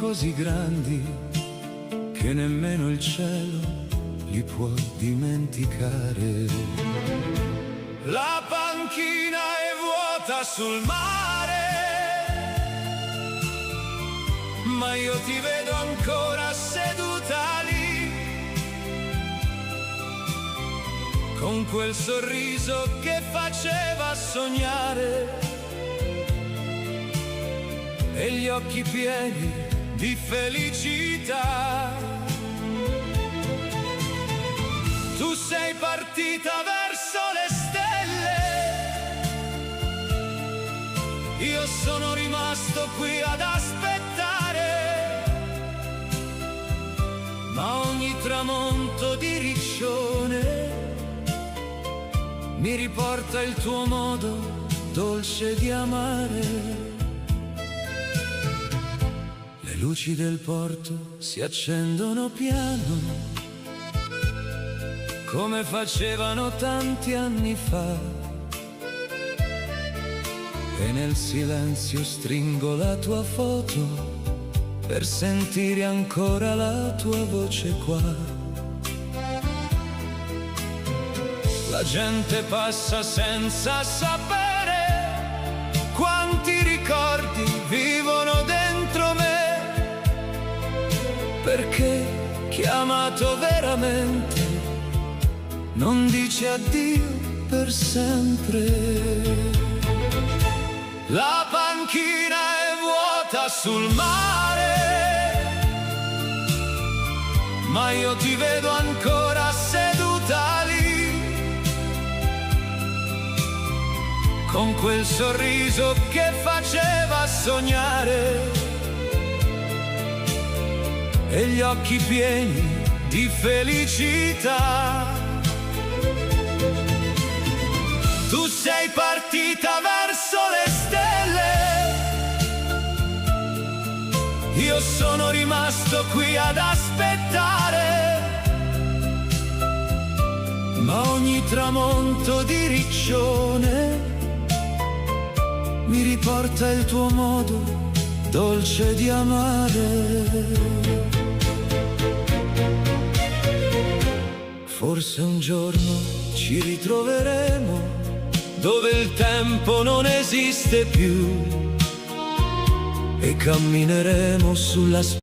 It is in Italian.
così grandi che nemmeno il cielo li può dimenticare. La panchina è vuota sul mare, ma io ti vedo ancora seduta lì, con quel sorriso che faceva sognare e gli occhi pieni di felicità. Tu sei partita verso le stelle, io sono rimasto qui ad aspettare, ma ogni tramonto di riccione mi riporta il tuo modo dolce di amare. Le luci del porto si accendono piano, come facevano tanti anni fa, e nel silenzio stringo la tua foto per sentire ancora la tua voce qua. La gente passa senza sapere quanti ricordi vivono dentro me, perché chi ha amato veramente non dice addio per sempre. La panchina è vuota sul mare, ma io ti vedo ancora seduta lì, con quel sorriso che faceva sognare e gli occhi pieni di felicità. Tu sei partita verso le stelle, io sono rimasto qui ad aspettare, ma ogni tramonto di riccione mi riporta il tuo modo dolce di amare. Forse un giorno ci ritroveremo dove il tempo non esiste più e cammineremo sulla